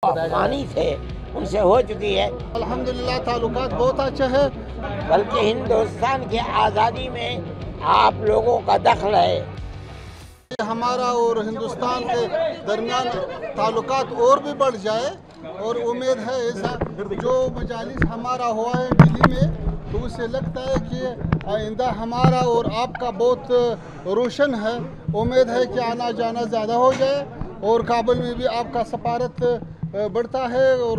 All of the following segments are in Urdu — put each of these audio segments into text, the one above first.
افغانی تھے ان سے ہو چکی ہے۔ الحمدللہ تعلقات بہت اچھے ہیں، بلکہ ہندوستان کی آزادی میں آپ لوگوں کا دخل ہے۔ ہمارا اور ہندوستان کے درمیان تعلقات اور بھی بڑھ جائے، اور امید ہے ایسا جو مجالس ہمارا ہوا ہے دلی میں، تو اس سے لگتا ہے کہ آئندہ ہمارا اور آپ کا بہت روشن ہے۔ امید ہے کہ آنا جانا زیادہ ہو جائے، اور کابل میں بھی آپ کا سفارت بڑھتا ہے اور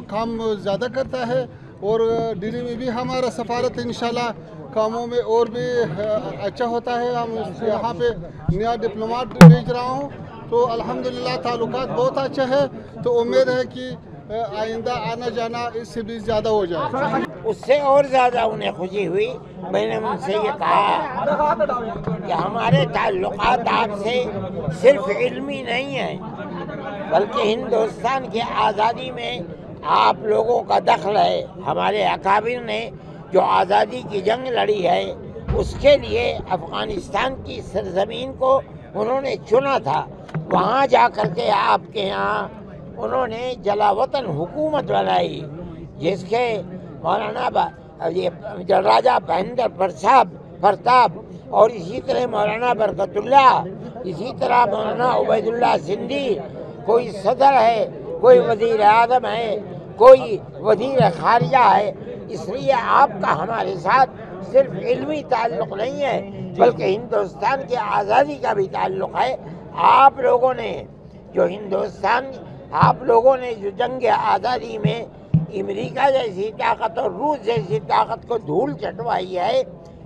کام زیادہ کرتا ہے، اور دلی میں بھی ہمارا سفارت انشاءاللہ کاموں میں اور بھی اچھا ہوتا ہے۔ ہم یہاں پہ نیا ڈپلوماٹ بھیج رہا ہوں، تو الحمدللہ تعلقات بہت اچھا ہے، تو امید ہے کہ آئندہ آنا جانا اس سے بھی زیادہ ہو جائے۔ اس سے اور زیادہ انہیں خوشی ہوئی۔ میں نے ان سے یہ کہا کہ ہمارے تعلقات آپ سے صرف علمی نہیں ہیں، بلکہ ہندوستان کی آزادی میں آپ لوگوں کا دخل ہے۔ ہمارے اکابر نے جو آزادی کی جنگ لڑی ہے، اس کے لیے افغانستان کی سرزمین کو انہوں نے چنا تھا۔ وہاں جا کر کے آپ کے یہاں انہوں نے جلا وطن حکومت بنائی، جس کے مولانا راجہ مہندر پرتاپ اور اسی طرح مولانا برکت اللہ، اسی طرح مولانا عبید اللہ سندھی، کوئی صدر ہے، کوئی وزیر اعظم ہے، کوئی وزیر خارجہ ہے۔ اس لیے آپ کا ہمارے ساتھ صرف علمی تعلق نہیں ہے، بلکہ ہندوستان کی آزادی کا بھی تعلق ہے۔ آپ لوگوں نے جو جنگ آزادی میں امریکہ جیسی طاقت اور روس جیسی طاقت کو دھول چٹوائی ہے،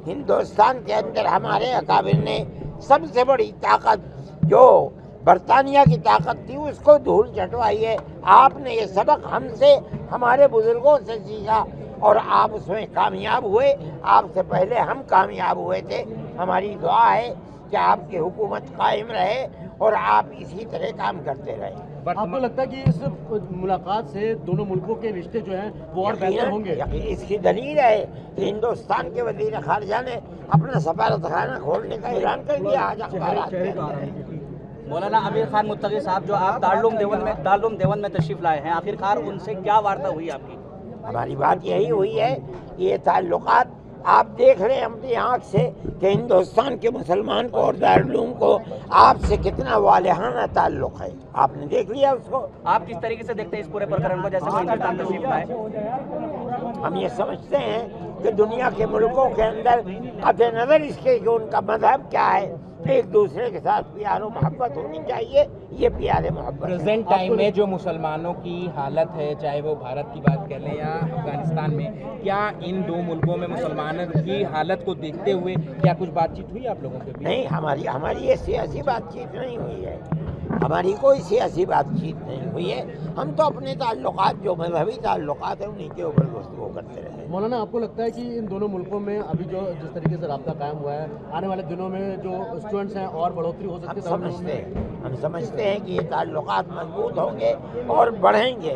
ہندوستان کے اندر ہمارے اکابر نے سب سے بڑی طاقت جو برطانیہ کی طاقت تھی اس کو دھول چٹوائی ہے۔ آپ نے یہ سبق ہم سے، ہمارے بزرگوں سے سیکھا، اور آپ اس میں کامیاب ہوئے۔ آپ سے پہلے ہم کامیاب ہوئے تھے۔ ہماری دعا ہے کہ آپ کی حکومت قائم رہے اور آپ اسی طرح کام کرتے رہے۔ آپ کو لگتا ہے کہ اس ملاقات سے دونوں ملکوں کے رشتے جو ہیں وہ اور بہتر ہوں گے؟ اس کی دلیل ہے کہ ہندوستان کے وزیر خارجہ نے اپنا سفارت خانہ کھولنے کا اعلان کر دیا آج اخبارات کے اندر۔ مولانا امیر خان متقی صاحب جو آپ دارالعلوم دیوبند میں تشریف لائے ہیں، آخرکار ان سے کیا وارتا ہوئی آپ کی؟ ہماری بات یہی ہوئی ہے کہ یہ تعلقات آپ دیکھ رہے ہیں اپنی آنکھ سے کہ ہندوستان کے مسلمان کو اور دارالعلوم کو آپ سے کتنا والہانہ تعلق ہے۔ آپ نے دیکھ لیا اس کو۔ آپ کس طریقے سے دیکھتے ہیں اس پورے پرکرم کو، جیسے وہ ہندوستان تشریف لائے؟ ہم یہ سمجھتے ہیں کہ دنیا کے ملکوں کے اندر قطع نظر اس کے کہ ان کا مذہب کیا ہے، ایک دوسرے کے ساتھ پیار و محبت ہونی چاہیے۔ یہ پیار محبت پریزنٹ ٹائم میں جو مسلمانوں کی حالت ہے، چاہے وہ بھارت کی بات کر لیں یا افغانستان میں، کیا ان دو ملکوں میں مسلمانوں کی حالت کو دیکھتے ہوئے کیا کچھ بات چیت ہوئی آپ لوگوں کے بیچ؟ نہیں، ہماری یہ سیاسی بات چیت نہیں ہوئی ہے، ہماری کوئی سیاسی بات چیت نہیں ہوئی ہے۔ ہم تو اپنے تعلقات جو مذہبی تعلقات ہیں انہیں کے اوپر گفتگو کرتے رہے۔ مولانا آپ کو لگتا ہے کہ ان دونوں ملکوں میں ابھی جو جس طریقے سے رابطہ قائم ہوا ہے، آنے والے دنوں میں جو اسٹوڈنٹس ہیں اور بڑھوتری ہو سکتی ہے؟ ہم سمجھتے ہیں کہ یہ تعلقات مضبوط ہوں گے اور بڑھیں گے۔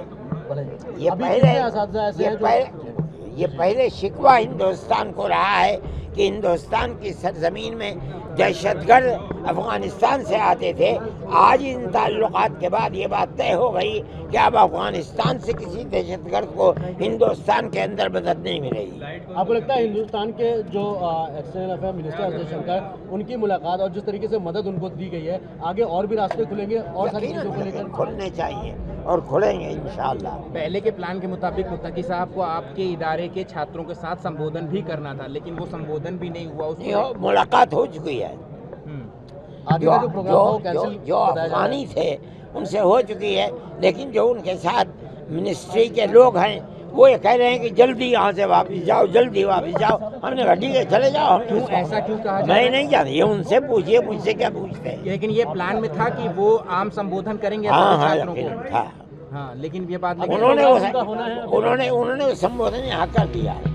یہ پہلے شکوہ ہندوستان کو رہا ہے کہ ہندوستان کی سرزمین میں دہشت گرد افغانستان سے آتے تھے۔ آج ان تعلقات کے بعد یہ بات طے ہو گئی کہ اب افغانستان سے کسی دہشت گرد کو ہندوستان کے اندر مدد نہیں ملے گی۔ آپ کو لگتا ہے ہندوستان کے جو ایکسٹرنل افیئر منسٹر جے شنکر، ان کی ملاقات اور جس طریقے سے مدد ان کو دی گئی ہے، آگے اور بھی راستے کھلیں گے اور ساری چیزوں کو لے کر؟ کھلنے چاہیے اور کھلیں گے انشاءاللہ۔ پہلے کے پلان کے مطابق متقی صاحب کو آپ کے ادارے کے چھاتروں کے ساتھ سمبودھن بھی کرنا تھا، لیکن وہ سمبودھن بھی نہیں ہوا۔ ملاقات ہو چکی ہے، جو افغانی تھے ان سے ہو چکی ہے، لیکن جو ان کے ساتھ منسٹری کے لوگ ہیں وہ یہ کہہ رہے ہیں کہ جلدی یہاں سے واپس جاؤ، جلدی واپس جاؤ۔ ہم نے کہا ٹھیک ہے چلے جاؤ۔ ایسا کیوں کہا؟ میں نہیں جانتا، یہ ان سے پوچھیے، مجھ سے کیا پوچھتے ہیں۔ لیکن یہ پلان میں تھا کہ وہ عام سمبودھن کریں گے چھاتروں کو۔ ہاں، ہاں، لیکن یہ بات انہوں نے سمبودھن یہاں کر دیا ہے۔